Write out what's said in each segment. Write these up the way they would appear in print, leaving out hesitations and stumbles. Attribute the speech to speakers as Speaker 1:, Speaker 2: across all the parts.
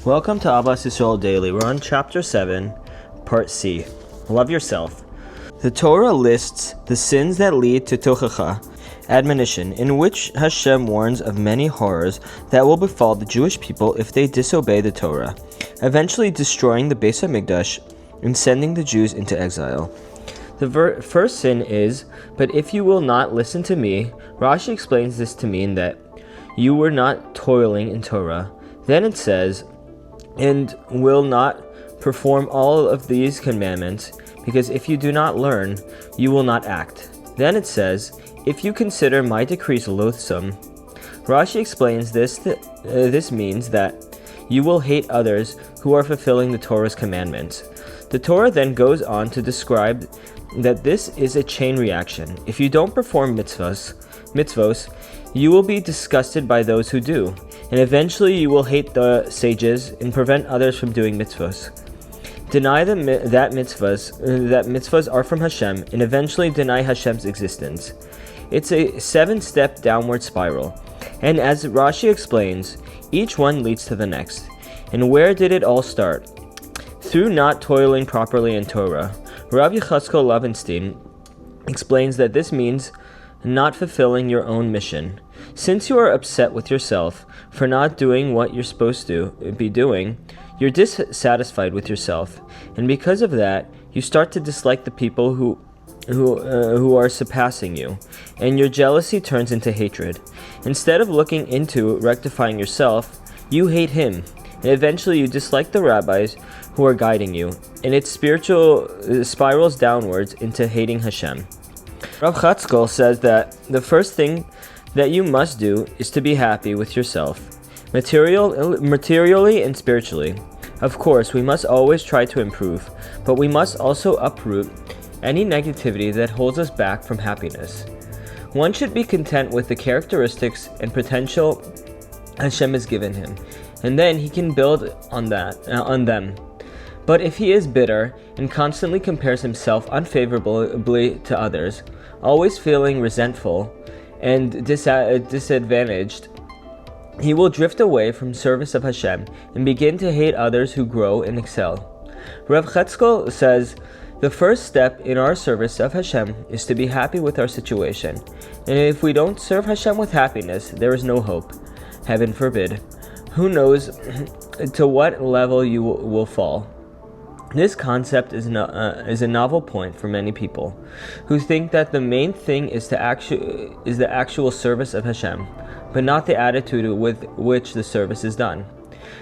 Speaker 1: Welcome to Ahavas Yisrael Daily. We're on Chapter 7, Part C. Love yourself. The Torah lists the sins that lead to tochacha, admonition, in which Hashem warns of many horrors that will befall the Jewish people if they disobey the Torah, eventually destroying the Beis HaMikdash and sending the Jews into exile. The first sin is, "But if you will not listen to me," Rashi explains this to mean that you were not toiling in Torah. Then it says, "And will not perform all of these commandments, because if you do not learn, you will not act." Then it says, "If you consider my decrees loathsome." Rashi explains this means that you will hate others who are fulfilling the Torah's commandments. The Torah then goes on to describe that this is a chain reaction. If you don't perform mitzvos, you will be disgusted by those who do, and eventually you will hate the sages and prevent others from doing mitzvos. Deny that mitzvahs are from Hashem, and eventually deny Hashem's existence. It's a 7-step downward spiral, and as Rashi explains, each one leads to the next. And where did it all start? Through not toiling properly in Torah. Rav Yecheskel Levenstein explains that this means not fulfilling your own mission. Since you are upset with yourself for not doing what you're supposed to be doing, you're dissatisfied with yourself, and because of that, you start to dislike the people who are surpassing you, and your jealousy turns into hatred. Instead of looking into rectifying yourself, you hate him, and eventually you dislike the rabbis who are guiding you, and it spirals downwards into hating Hashem. Rav Chatzkel says that the first thing that you must do is to be happy with yourself, materially and spiritually. Of course, we must always try to improve, but we must also uproot any negativity that holds us back from happiness. One should be content with the characteristics and potential Hashem has given him, and then he can build on them. But if he is bitter and constantly compares himself unfavorably to others, always feeling resentful and disadvantaged, he will drift away from service of Hashem and begin to hate others who grow and excel. Rav Chatzkel says, the first step in our service of Hashem is to be happy with our situation. And if we don't serve Hashem with happiness, there is no hope. Heaven forbid. Who knows to what level you will fall. This concept is a novel point for many people who think that the main thing is the actual service of Hashem, but not the attitude with which the service is done.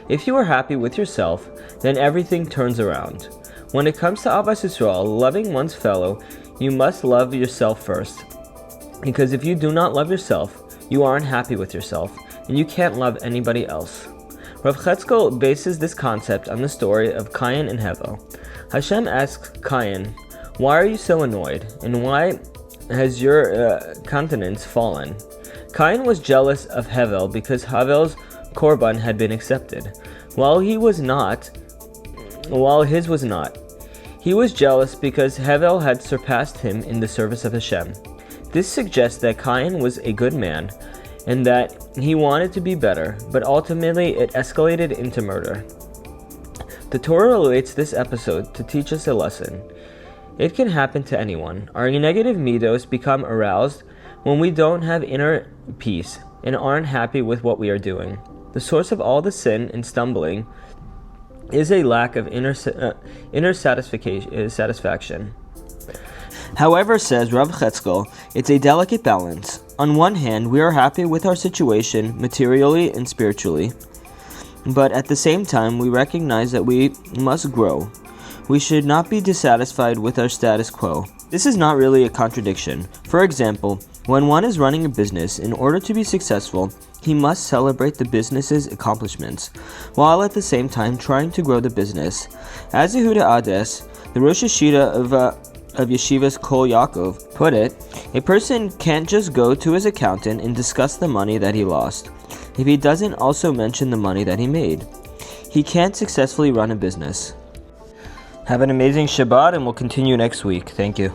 Speaker 1: If you are happy with yourself, then everything turns around. When it comes to Ahavas Yisrael, loving one's fellow, you must love yourself first. Because if you do not love yourself, you aren't happy with yourself, and you can't love anybody else. Rav Chatzkel bases this concept on the story of Cain and Hevel. Hashem asks Cain, "Why are you so annoyed, and why has your countenance fallen?" Cain was jealous of Hevel because Hevel's korban had been accepted, while his was not. He was jealous because Hevel had surpassed him in the service of Hashem. This suggests that Cain was a good man, and that he wanted to be better, but ultimately it escalated into murder. The Torah relates this episode to teach us a lesson. It can happen to anyone. Our negative midos become aroused when we don't have inner peace and aren't happy with what we are doing. The source of all the sin and stumbling is a lack of inner satisfaction. However, says Rav Chatzkel, it's a delicate balance. On one hand, we are happy with our situation materially and spiritually, but at the same time, we recognize that we must grow. We should not be dissatisfied with our status quo. This is not really a contradiction. For example, when one is running a business, in order to be successful, he must celebrate the business's accomplishments, while at the same time trying to grow the business. As Yehuda Ades, the Rosh Hashida of Yeshivas Kol Yaakov put it, a person can't just go to his accountant and discuss the money that he lost if he doesn't also mention the money that he made. He can't successfully run a business. Have an amazing Shabbat, and we'll continue next week. Thank you.